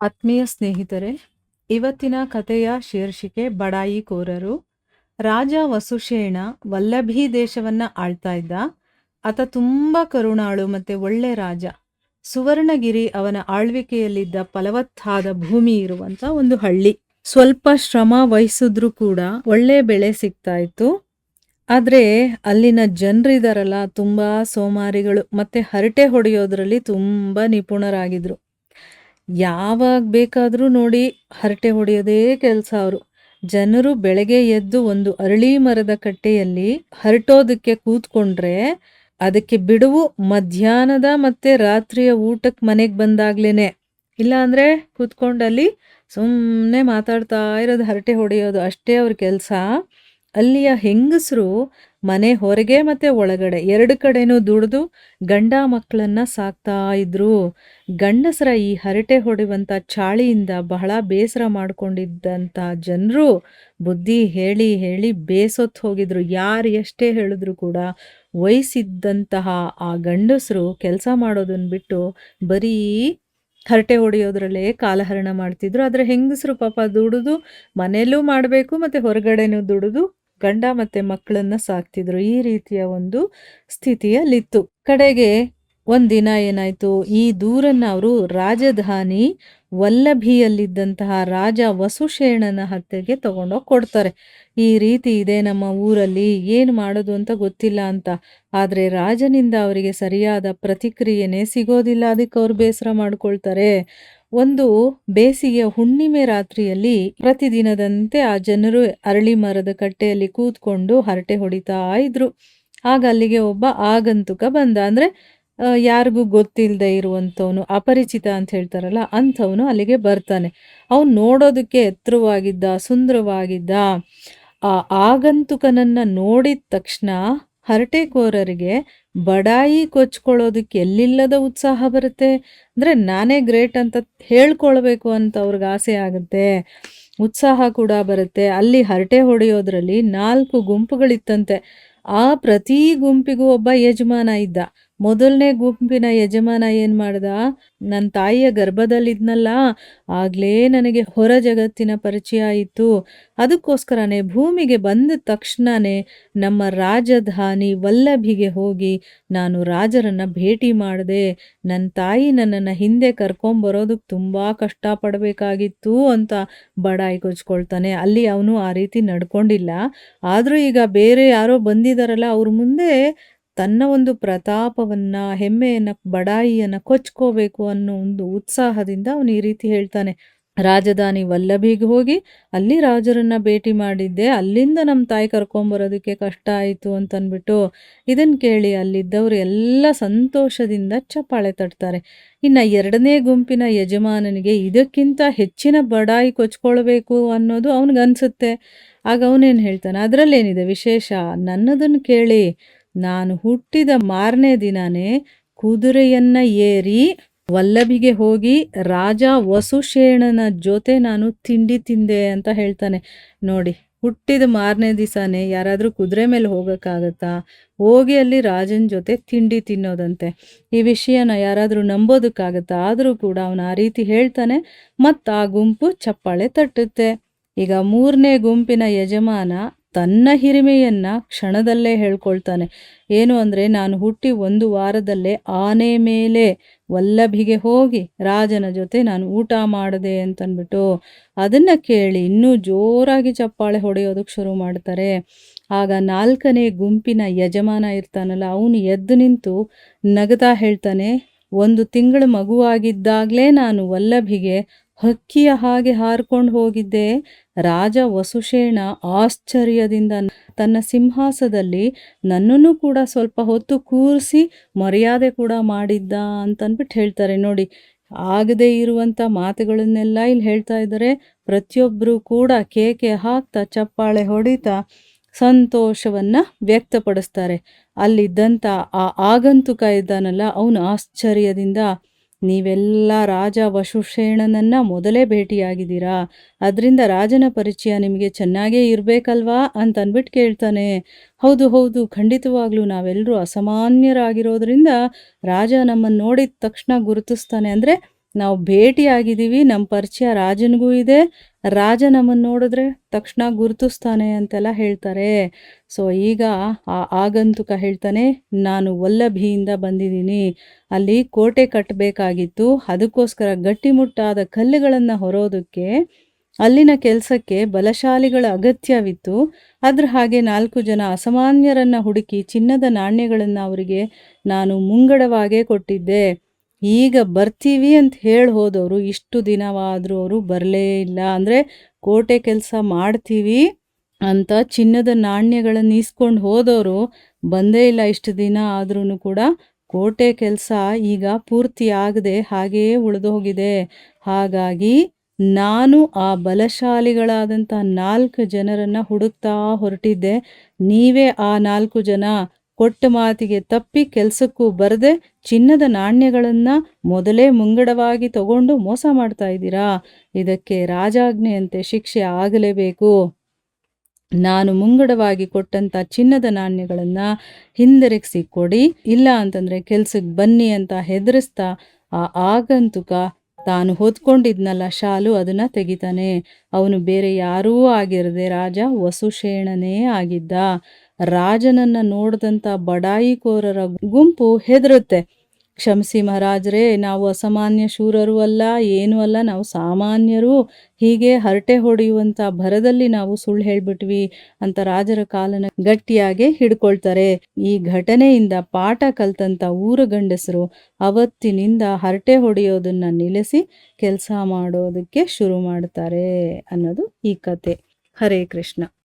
ಆತ್ಮೀಯ ಸ್ನೇಹಿತರೆ, ಇವತ್ತಿನ ಕಥೆಯ ಶೀರ್ಷಿಕೆ ಬಡಾಯಿಕೋರರು. ರಾಜ ವಸುಷೇಣ ವಲ್ಲಭಿ ದೇಶವನ್ನ ಆಳ್ತಾ ಇದ್ದ. ಆತ ತುಂಬಾ ಕರುಣಾಳು ಮತ್ತೆ ಒಳ್ಳೆ ರಾಜ. ಸುವರ್ಣಗಿರಿ ಅವನ ಆಳ್ವಿಕೆಯಲ್ಲಿದ್ದ ಫಲವತ್ತಾದ ಭೂಮಿ ಇರುವಂತ ಒಂದು ಹಳ್ಳಿ. ಸ್ವಲ್ಪ ಶ್ರಮ ವಹಿಸಿದ್ರೂ ಕೂಡ ಒಳ್ಳೆ ಬೆಳೆ ಸಿಗ್ತಾ ಇತ್ತು. ಆದ್ರೆ ಅಲ್ಲಿನ ಜನರಿದಾರಲ್ಲ, ತುಂಬಾ ಸೋಮಾರಿಗಳು ಮತ್ತೆ ಹರಟೆ ಹೊಡೆಯೋದ್ರಲ್ಲಿ ತುಂಬಾ ನಿಪುಣರಾಗಿದ್ರು. ಯಾವಾಗ ಬೇಕಾದ್ರೂ ನೋಡಿ ಹರಟೆ ಹೊಡೆಯೋದೇ ಕೆಲಸ ಅವರು. ಜನರು ಬೆಳಗ್ಗೆ ಎದ್ದು ಒಂದು ಅರಳಿ ಮರದ ಕಟ್ಟೆಯಲ್ಲಿ ಹರಟೋದಕ್ಕೆ ಕೂತ್ಕೊಂಡ್ರೆ ಅದಕ್ಕೆ ಬಿಡುವು ಮಧ್ಯಾಹ್ನದ ಮತ್ತೆ ರಾತ್ರಿಯ ಊಟಕ್ಕೆ ಮನೆಗೆ ಬಂದಾಗ್ಲೇನೆ. ಇಲ್ಲ ಅಂದ್ರೆ ಕೂತ್ಕೊಂಡಲ್ಲಿ ಸುಮ್ಮನೆ ಮಾತಾಡ್ತಾ ಇರೋದು, ಹರಟೆ ಹೊಡೆಯೋದು ಅಷ್ಟೇ ಅವ್ರ ಕೆಲಸ. ಅಲ್ಲಿಯ ಹೆಂಗಸರು ಮನೆ ಹೊರಗೆ ಮತ್ತೆ ಒಳಗಡೆ ಎರಡು ಕಡೆನೂ ದುಡಿದು ಗಂಡ ಮಕ್ಕಳನ್ನ ಸಾಕ್ತಾ ಇದ್ರು. ಗಂಡಸರ ಈ ಹರಟೆ ಹೊಡೆಯುವಂಥ ಚಾಳಿಯಿಂದ ಬಹಳ ಬೇಸರ ಮಾಡ್ಕೊಂಡಿದ್ದಂಥ ಜನರು ಬುದ್ಧಿ ಹೇಳಿ ಹೇಳಿ ಬೇಸೊತ್ತು ಹೋಗಿದ್ರು. ಯಾರು ಎಷ್ಟೇ ಹೇಳಿದ್ರು ಕೂಡ ವಯಸ್ಸಿದ್ದಂತಹ ಆ ಗಂಡಸರು ಕೆಲಸ ಮಾಡೋದನ್ನ ಬಿಟ್ಟು ಬರೀ ಹರಟೆ ಹೊಡೆಯೋದ್ರಲ್ಲೇ ಕಾಲಹರಣ ಮಾಡ್ತಿದ್ರು. ಆದರೆ ಹೆಂಗಸರು ಪಾಪ ದುಡಿದು ಮನೆಯಲ್ಲೂ ಮಾಡಬೇಕು ಮತ್ತು ಹೊರಗಡೆನೂ ದುಡಿದು ಗಂಡ ಮತ್ತೆ ಮಕ್ಕಳನ್ನ ಸಾಕ್ತಿದ್ರು. ಈ ರೀತಿಯ ಒಂದು ಸ್ಥಿತಿಯಲ್ಲಿತ್ತು. ಕಡೆಗೆ ಒಂದಿನ ಏನಾಯ್ತು, ಈ ದೂರನ್ನ ಅವರು ರಾಜಧಾನಿ ವಲ್ಲಭಿಯಲ್ಲಿದ್ದಂತಹ ರಾಜ ವಸುಷೇಣನ ಹತ್ತೆಗೆ ತಗೊಂಡೋಗಿ ಕೊಡ್ತಾರೆ. ಈ ರೀತಿ ಇದೆ ನಮ್ಮ ಊರಲ್ಲಿ, ಏನು ಮಾಡೋದು ಅಂತ ಗೊತ್ತಿಲ್ಲ ಅಂತ. ಆದರೆ ರಾಜನಿಂದ ಅವರಿಗೆ ಸರಿಯಾದ ಪ್ರತಿಕ್ರಿಯೆನೇ ಸಿಗೋದಿಲ್ಲ. ಅದಕ್ಕೆ ಅವ್ರು ಬೇಸರ ಮಾಡ್ಕೊಳ್ತಾರೆ. ಒಂದು ಬೇಸಿಗೆಯ ಹುಣ್ಣಿಮೆ ರಾತ್ರಿಯಲ್ಲಿ ಪ್ರತಿದಿನದಂತೆ ಆ ಜನರು ಅರಳಿ ಮರದ ಕಟ್ಟೆಯಲ್ಲಿ ಕೂತ್ಕೊಂಡು ಹರಟೆ ಹೊಡಿತಾ ಇದ್ರು. ಆಗ ಅಲ್ಲಿಗೆ ಒಬ್ಬ ಆಗಂತುಕ ಬಂದ. ಅಂದ್ರೆ ಯಾರಿಗೂ ಗೊತ್ತಿಲ್ಲದೆ ಇರುವಂಥವನು, ಅಪರಿಚಿತ ಅಂತ ಹೇಳ್ತಾರಲ್ಲ ಅಂಥವನು ಅಲ್ಲಿಗೆ ಬರ್ತಾನೆ. ಅವನು ನೋಡೋದಕ್ಕೆ ಎತ್ತರವಾಗಿದ್ದ, ಸುಂದರವಾಗಿದ್ದ. ಆ ಆಗಂತುಕನನ್ನ ನೋಡಿದ ತಕ್ಷಣ ಹರಟೆಕೋರರಿಗೆ ಬಡಾಯಿ ಕೊಚ್ಕೊಳ್ಳೋದಕ್ಕೆ ಎಲ್ಲಿಲ್ಲದ ಉತ್ಸಾಹ ಬರುತ್ತೆ. ಅಂದರೆ ನಾನೇ ಗ್ರೇಟ್ ಅಂತ ಹೇಳ್ಕೊಳ್ಬೇಕು ಅಂತ ಅವ್ರಿಗೆ ಆಸೆ ಆಗುತ್ತೆ, ಉತ್ಸಾಹ ಕೂಡ ಬರುತ್ತೆ. ಅಲ್ಲಿ ಹರಟೆ ಹೊಡೆಯೋದ್ರಲ್ಲಿ 4 ಗುಂಪುಗಳಿತ್ತಂತೆ. ಆ ಪ್ರತಿ ಗುಂಪಿಗೂ ಒಬ್ಬ ಯಜಮಾನ ಇದ್ದ. ಮೊದಲನೇ ಗುಂಪಿನ ಯಜಮಾನ ಏನು ಮಾಡ್ದ, ನನ್ನ ತಾಯಿಯ ಗರ್ಭದಲ್ಲಿದ್ನಲ್ಲ ಆಗಲೇ ನನಗೆ ಹೊರ ಜಗತ್ತಿನ ಪರಿಚಯ ಇತ್ತು. ಅದಕ್ಕೋಸ್ಕರನೇ ಭೂಮಿಗೆ ಬಂದ ತಕ್ಷಣವೇ ನಮ್ಮ ರಾಜಧಾನಿ ವಲ್ಲಭಿಗೆ ಹೋಗಿ ನಾನು ರಾಜರನ್ನು ಭೇಟಿ ಮಾಡಿದೆ. ನನ್ನ ತಾಯಿ ನನ್ನನ್ನು ಹಿಂದೆ ಕರ್ಕೊಂಬರೋದಕ್ಕೆ ತುಂಬ ಕಷ್ಟಪಡಬೇಕಾಗಿತ್ತು ಅಂತ ಬಡಾಯಿ ಕೊಚ್ಕೊಳ್ತಾನೆ. ಅಲ್ಲಿ ಅವನು ಆ ರೀತಿ ನಡ್ಕೊಂಡಿಲ್ಲ. ಆದರೂ ಈಗ ಬೇರೆ ಯಾರೋ ಬಂದಿದ್ದಾರಲ್ಲ ಅವ್ರ ಮುಂದೆ ತನ್ನ ಒಂದು ಪ್ರತಾಪವನ್ನ, ಹೆಮ್ಮೆಯನ್ನ, ಬಡಾಯಿಯನ್ನ ಕೊಚ್ಕೋಬೇಕು ಅನ್ನೋ ಒಂದು ಉತ್ಸಾಹದಿಂದ ಅವನು ಈ ರೀತಿ ಹೇಳ್ತಾನೆ. ರಾಜಧಾನಿ ವಲ್ಲಭಿಗೆ ಹೋಗಿ ಅಲ್ಲಿ ರಾಜರನ್ನ ಭೇಟಿ ಮಾಡಿದ್ದೆ, ಅಲ್ಲಿಂದ ನಮ್ಮ ತಾಯಿ ಕರ್ಕೊಂಬರೋದಕ್ಕೆ ಕಷ್ಟ ಆಯಿತು ಅಂತನ್ಬಿಟ್ಟು. ಇದನ್ನು ಕೇಳಿ ಅಲ್ಲಿದ್ದವರು ಎಲ್ಲ ಸಂತೋಷದಿಂದ ಚಪ್ಪಾಳೆ ತಟ್ತಾರೆ. ಇನ್ನು 2ನೇ ಗುಂಪಿನ ಯಜಮಾನನಿಗೆ ಇದಕ್ಕಿಂತ ಹೆಚ್ಚಿನ ಬಡಾಯಿ ಕೊಚ್ಕೊಳ್ಬೇಕು ಅನ್ನೋದು ಅವನಿಗನ್ಸುತ್ತೆ. ಆಗ ಅವನೇನು ಹೇಳ್ತಾನೆ, ಅದರಲ್ಲೇನಿದೆ ವಿಶೇಷ, ನನ್ನದನ್ನು ಕೇಳಿ. ನಾನು ಹುಟ್ಟಿದ ಮಾರನೇ ದಿನಾನೇ ಕುದುರೆಯನ್ನ ಏರಿ ವಲ್ಲಭಿಗೆ ಹೋಗಿ ರಾಜ ವಸುಷೇಣನ ಜೊತೆ ನಾನು ತಿಂಡಿ ತಿಂದೆ ಅಂತ ಹೇಳ್ತಾನೆ. ನೋಡಿ, ಹುಟ್ಟಿದ ಮಾರನೇ ದಿವಸನೇ ಯಾರಾದರೂ ಕುದುರೆ ಮೇಲೆ ಹೋಗೋಕ್ಕಾಗತ್ತಾ? ಹೋಗಿ ಅಲ್ಲಿ ರಾಜನ ಜೊತೆ ತಿಂಡಿ ತಿನ್ನೋದಂತೆ. ಈ ವಿಷಯನ ಯಾರಾದರೂ ನಂಬೋದಕ್ಕಾಗತ್ತಾ? ಆದರೂ ಕೂಡ ಅವನು ಆ ರೀತಿ ಹೇಳ್ತಾನೆ ಮತ್ತು ಆ ಗುಂಪು ಚಪ್ಪಾಳೆ ತಟ್ಟುತ್ತೆ. ಈಗ 3ನೇ ಗುಂಪಿನ ಯಜಮಾನ ತನ್ನ ಹಿರಿಮೆಯನ್ನ ಕ್ಷಣದಲ್ಲೇ ಹೇಳ್ಕೊಳ್ತಾನೆ. ಏನು ಅಂದರೆ, ನಾನು ಹುಟ್ಟಿ 1 ವಾರದಲ್ಲೇ ಆನೆ ಮೇಲೆ ವಲ್ಲಭಿಗೆ ಹೋಗಿ ರಾಜನ ಜೊತೆ ನಾನು ಊಟ ಮಾಡಿದೆ ಅಂತನ್ಬಿಟ್ಟು. ಅದನ್ನು ಕೇಳಿ ಇನ್ನೂ ಜೋರಾಗಿ ಚಪ್ಪಾಳೆ ಹೊಡೆಯೋದಕ್ಕೆ ಶುರು ಮಾಡ್ತಾರೆ. ಆಗ 4ನೇ ಗುಂಪಿನ ಯಜಮಾನ ಇರ್ತಾನಲ್ಲ, ಅವನು ಎದ್ದು ನಿಂತು ನಗತಾ ಹೇಳ್ತಾನೆ, 1 ತಿಂಗಳು ಮಗುವಾಗಿದ್ದಾಗಲೇ ನಾನು ವಲ್ಲಭಿಗೆ ಹಕ್ಕಿಯ ಹಾಗೆ ಹಾರ್ಕೊಂಡು ಹೋಗಿದ್ದೆ. ರಾಜ ವಸುಷೇಣ ಆಶ್ಚರ್ಯದಿಂದ ತನ್ನ ಸಿಂಹಾಸದಲ್ಲಿ ನನ್ನನ್ನು ಕೂಡ ಸ್ವಲ್ಪ ಹೊತ್ತು ಕೂರಿಸಿ ಮರ್ಯಾದೆ ಕೂಡ ಮಾಡಿದ್ದ ಅಂತನ್ಬಿಟ್ಟು ಹೇಳ್ತಾರೆ. ನೋಡಿ, ಆಗದೇ ಇರುವಂಥ ಮಾತುಗಳನ್ನೆಲ್ಲ ಇಲ್ಲಿ ಹೇಳ್ತಾ ಇದ್ದಾರೆ. ಪ್ರತಿಯೊಬ್ಬರು ಕೂಡ ಕೇಕೆ ಹಾಕ್ತಾ ಚಪ್ಪಾಳೆ ಹೊಡಿತಾ ಸಂತೋಷವನ್ನ ವ್ಯಕ್ತಪಡಿಸ್ತಾರೆ. ಅಲ್ಲಿದ್ದಂಥ ಆ ಆಗಂತುಕ ಇದ್ದಾನಲ್ಲ, ಅವನು ಆಶ್ಚರ್ಯದಿಂದ, ನೀವೆಲ್ಲ ರಾಜ ವಸುಷೇಣನನ್ನ ಮೊದಲೇ ಭೇಟಿಯಾಗಿದ್ದೀರಾ, ಅದರಿಂದ ರಾಜನ ಪರಿಚಯ ನಿಮಗೆ ಚೆನ್ನಾಗೇ ಇರಬೇಕಲ್ವಾ ಅಂತ ಅಂದ್ಬಿಟ್ಟು ಕೇಳ್ತಾನೆ. ಹೌದು ಹೌದು, ಖಂಡಿತವಾಗ್ಲೂ ನಾವೆಲ್ಲರೂ ಅಸಾಮಾನ್ಯರಾಗಿರೋದ್ರಿಂದ ರಾಜ ನಮ್ಮನ್ನು ನೋಡಿದ ತಕ್ಷಣ ಗುರುತಿಸ್ತಾನೆ. ಅಂದರೆ ನಾವು ಭೇಟಿಯಾಗಿದ್ದೀವಿ, ನಮ್ಮ ಪರಿಚಯ ರಾಜನಿಗೂ ಇದೆ, ರಾಜ ನಮ್ಮನ್ನು ನೋಡಿದ್ರೆ ತಕ್ಷಣ ಗುರುತಿಸ್ತಾನೆ ಅಂತೆಲ್ಲ ಹೇಳ್ತಾರೆ. ಸೊ ಈಗ ಆ ಆಗಂತುಕ ಹೇಳ್ತಾನೆ, ನಾನು ವಲ್ಲಭಿಯಿಂದ ಬಂದಿದ್ದೀನಿ, ಅಲ್ಲಿ ಕೋಟೆ ಕಟ್ಟಬೇಕಾಗಿತ್ತು, ಅದಕ್ಕೋಸ್ಕರ ಗಟ್ಟಿಮುಟ್ಟಾದ ಕಲ್ಲುಗಳನ್ನು ಹೊರೋದಕ್ಕೆ ಅಲ್ಲಿನ ಕೆಲಸಕ್ಕೆ ಬಲಶಾಲಿಗಳ ಅಗತ್ಯವಿತ್ತು. ಅದ್ರ ಹಾಗೆ 4 ಜನ ಅಸಾಮಾನ್ಯರನ್ನು ಹುಡುಕಿ ಚಿನ್ನದ ನಾಣ್ಯಗಳನ್ನು ಅವರಿಗೆ ನಾನು ಮುಂಗಡವಾಗೇ ಕೊಟ್ಟಿದ್ದೆ. ಈಗ ಬರ್ತೀವಿ ಅಂತ ಹೇಳಿ ಹೋದವರು ಇಷ್ಟು ದಿನವಾದರೂ ಅವರು ಬರಲೇ ಇಲ್ಲ. ಅಂದರೆ ಕೋಟೆ ಕೆಲಸ ಮಾಡ್ತೀವಿ ಅಂತ ಚಿನ್ನದ ನಾಣ್ಯಗಳನ್ನು ಇಸ್ಕೊಂಡು ಹೋದವರು ಬಂದೇ ಇಲ್ಲ. ಇಷ್ಟು ದಿನ ಆದ್ರೂ ಕೂಡ ಕೋಟೆ ಕೆಲಸ ಈಗ ಪೂರ್ತಿ ಆಗದೆ ಹಾಗೆಯೇ ಉಳಿದು ಹೋಗಿದೆ. ಹಾಗಾಗಿ ನಾನು ಆ ಬಲಶಾಲಿಗಳಾದಂಥ 4 ಜನರನ್ನು ಹುಡುಕ್ತಾ ಹೊರಟಿದ್ದೆ. ನೀವೇ ಆ 4 ಜನ ಕೊಟ್ಟ ಮಾತಿಗೆ ತಪ್ಪಿ ಕೆಲಸಕ್ಕೂ ಬರದೆ ಚಿನ್ನದ ನಾಣ್ಯಗಳನ್ನು ಮೊದಲೇ ಮುಂಗಡವಾಗಿ ತಗೊಂಡು ಮೋಸ ಮಾಡ್ತಾ ಇದ್ದೀರಾ. ಇದಕ್ಕೆ ರಾಜಾಜ್ಞೆಯಂತೆ ಶಿಕ್ಷೆ ಆಗಲೇಬೇಕು. ನಾನು ಮುಂಗಡವಾಗಿ ಕೊಟ್ಟಂಥ ಚಿನ್ನದ ನಾಣ್ಯಗಳನ್ನು ಹಿಂದಿರುಗಿಸಿ ಕೊಡಿ, ಇಲ್ಲ ಅಂತಂದರೆ ಕೆಲ್ಸಕ್ಕೆ ಬನ್ನಿ ಅಂತ ಹೆದರಿಸ್ತಾ ಆ ಆಗಂತುಕ ತಾನು ಹೊತ್ಕೊಂಡಿದ್ನಲ್ಲ ಶಾಲು ಅದನ್ನು ತೆಗಿತಾನೆ. ಅವನು ಬೇರೆ ಯಾರೂ ಆಗಿರದೆ ರಾಜ ವಸುಷೇಣನೇ ಆಗಿದ್ದ. ರಾಜನನ್ನು ನೋಡಿದಂಥ ಬಡಾಯಿಕೋರರ ಗುಂಪು ಹೆದರುತ್ತೆ. ಕ್ಷಮಿಸಿ ಮಹಾರಾಜರೇ, ನಾವು ಅಸಾಮಾನ್ಯ ಶೂರರು ಅಲ್ಲ, ಏನೂ ಅಲ್ಲ, ನಾವು ಸಾಮಾನ್ಯರು, ಹೀಗೆ ಹರಟೆ ಹೊಡೆಯುವಂಥ ಭರದಲ್ಲಿ ನಾವು ಸುಳ್ಳು ಹೇಳ್ಬಿಟ್ವಿ ಅಂತ ರಾಜರ ಕಾಲನ ಗಟ್ಟಿಯಾಗಿ ಹಿಡ್ಕೊಳ್ತಾರೆ. ಈ ಘಟನೆಯಿಂದ ಪಾಠ ಕಲ್ತಂಥ ಊರ ಗಂಡಸರು ಅವತ್ತಿನಿಂದ ಹರಟೆ ಹೊಡೆಯೋದನ್ನು ನಿಲ್ಲಿಸಿ ಕೆಲಸ ಮಾಡೋದಕ್ಕೆ ಶುರು ಮಾಡ್ತಾರೆ ಅನ್ನೋದು ಈ ಕತೆ. ಹರೇ ಕೃಷ್ಣ.